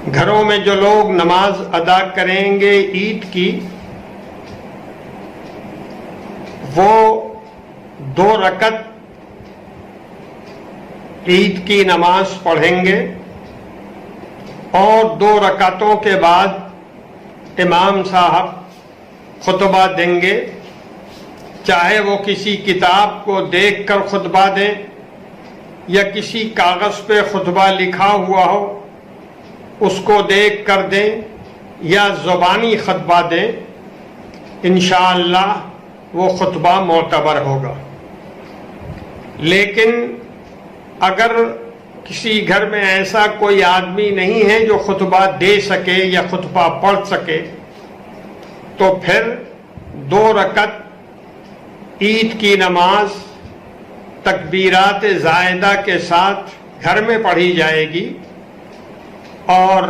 گھروں میں جو لوگ نماز ادا کریں گے عید کی، وہ 2 رکعت عید کی نماز پڑھیں گے اور 2 رکعتوں کے بعد امام صاحب خطبہ دیں گے، چاہے وہ کسی کتاب کو دیکھ کر خطبہ دیں یا کسی کاغذ پہ خطبہ لکھا ہوا ہو اس کو دیکھ کر دیں یا زبانی خطبہ دیں، انشاءاللہ وہ خطبہ معتبر ہوگا۔ لیکن اگر کسی گھر میں ایسا کوئی آدمی نہیں ہے جو خطبہ دے سکے یا خطبہ پڑھ سکے، تو پھر 2 رکعت عید کی نماز تکبیرات زائدہ کے ساتھ گھر میں پڑھی جائے گی، اور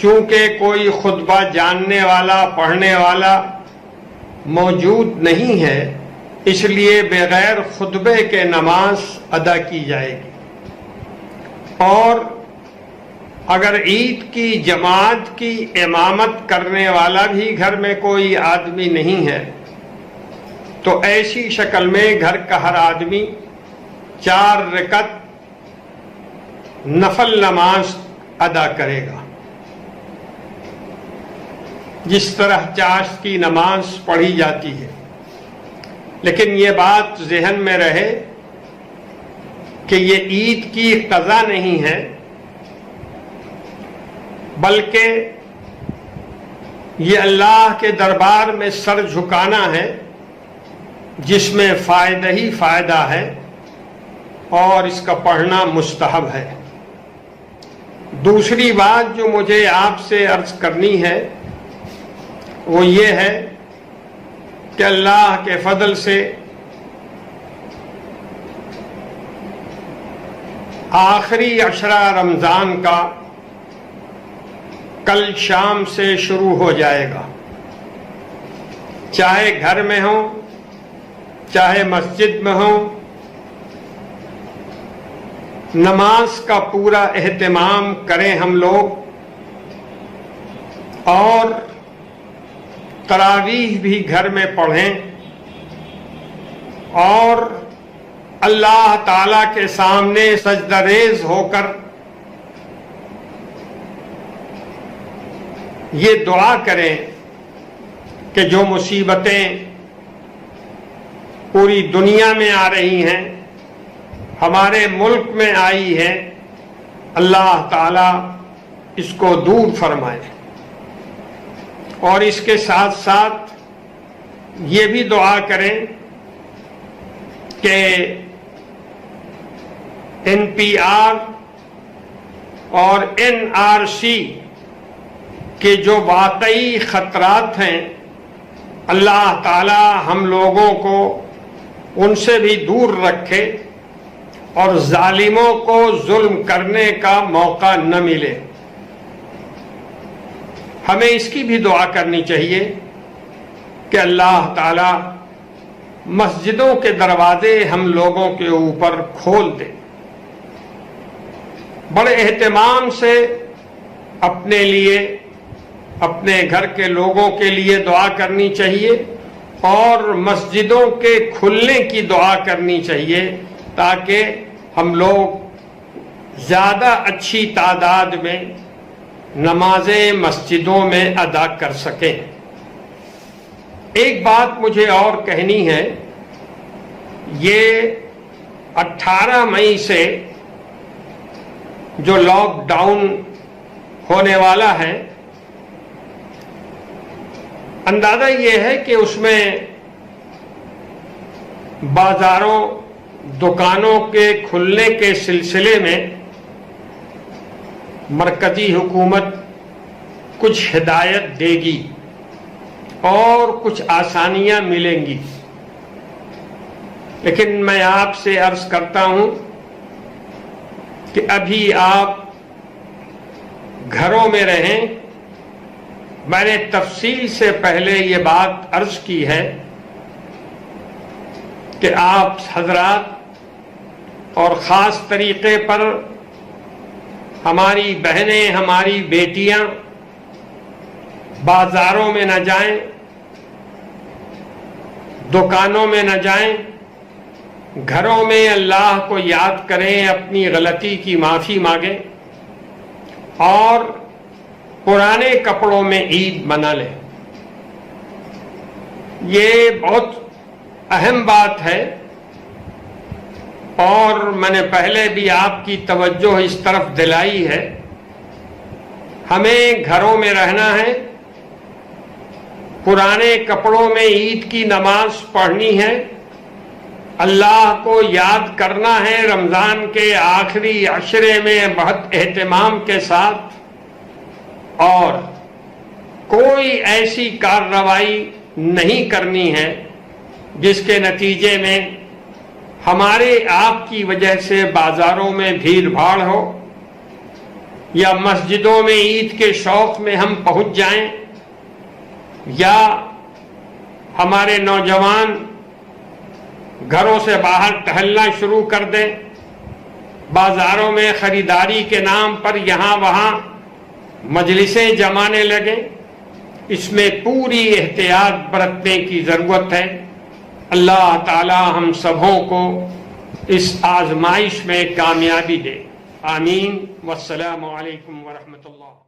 چونکہ کوئی خطبہ جاننے والا پڑھنے والا موجود نہیں ہے، اس لیے بغیر خطبے کے نماز ادا کی جائے گی۔ اور اگر عید کی جماعت کی امامت کرنے والا بھی گھر میں کوئی آدمی نہیں ہے تو ایسی شکل میں گھر کا ہر آدمی 4 رکعت نفل نماز ادا کرے گا، جس طرح چاشت کی نماز پڑھی جاتی ہے۔ لیکن یہ بات ذہن میں رہے کہ یہ عید کی قضا نہیں ہے، بلکہ یہ اللہ کے دربار میں سر جھکانا ہے، جس میں فائدہ ہی فائدہ ہے اور اس کا پڑھنا مستحب ہے۔ دوسری بات جو مجھے آپ سے عرض کرنی ہے وہ یہ ہے کہ اللہ کے فضل سے آخری عشرہ رمضان کا کل شام سے شروع ہو جائے گا، چاہے گھر میں ہوں چاہے مسجد میں ہوں، نماز کا پورا اہتمام کریں ہم لوگ، اور تراویح بھی گھر میں پڑھیں، اور اللہ تعالی کے سامنے سجدہ ریز ہو کر یہ دعا کریں کہ جو مصیبتیں پوری دنیا میں آ رہی ہیں، ہمارے ملک میں آئی ہے، اللہ تعالی اس کو دور فرمائے۔ اور اس کے ساتھ ساتھ یہ بھی دعا کریں کہ NPR اور NRC کے جو واقعی خطرات ہیں، اللہ تعالی ہم لوگوں کو ان سے بھی دور رکھے اور ظالموں کو ظلم کرنے کا موقع نہ ملے۔ ہمیں اس کی بھی دعا کرنی چاہیے کہ اللہ تعالی مسجدوں کے دروازے ہم لوگوں کے اوپر کھول دے۔ بڑے اہتمام سے اپنے لیے، اپنے گھر کے لوگوں کے لیے دعا کرنی چاہیے، اور مسجدوں کے کھلنے کی دعا کرنی چاہیے تاکہ ہم لوگ زیادہ اچھی تعداد میں نمازیں مسجدوں میں ادا کر سکیں۔ ایک بات مجھے اور کہنی ہے، یہ 18 مئی سے جو لاک ڈاؤن ہونے والا ہے، اندازہ یہ ہے کہ اس میں بازاروں دکانوں کے کھلنے کے سلسلے میں مرکزی حکومت کچھ ہدایت دے گی اور کچھ آسانیاں ملیں گی۔ لیکن میں آپ سے عرض کرتا ہوں کہ ابھی آپ گھروں میں رہیں۔ میں نے تفصیل سے پہلے یہ بات عرض کی ہے کہ آپ حضرات اور خاص طریقے پر ہماری بہنیں، ہماری بیٹیاں بازاروں میں نہ جائیں، دکانوں میں نہ جائیں، گھروں میں اللہ کو یاد کریں، اپنی غلطی کی معافی مانگیں اور پرانے کپڑوں میں عید منا لیں۔ یہ بہت اہم بات ہے اور میں نے پہلے بھی آپ کی توجہ اس طرف دلائی ہے۔ ہمیں گھروں میں رہنا ہے، پرانے کپڑوں میں عید کی نماز پڑھنی ہے، اللہ کو یاد کرنا ہے رمضان کے آخری عشرے میں بہت اہتمام کے ساتھ، اور کوئی ایسی کارروائی نہیں کرنی ہے جس کے نتیجے میں ہمارے آپ کی وجہ سے بازاروں میں بھیڑ بھاڑ ہو یا مسجدوں میں عید کے شوق میں ہم پہنچ جائیں یا ہمارے نوجوان گھروں سے باہر ٹہلنا شروع کر دیں، بازاروں میں خریداری کے نام پر یہاں وہاں مجلسیں جمانے لگیں۔ اس میں پوری احتیاط برتنے کی ضرورت ہے۔ اللہ تعالی ہم سبوں کو اس آزمائش میں کامیابی دے، آمین۔ والسلام علیکم ورحمۃ اللہ۔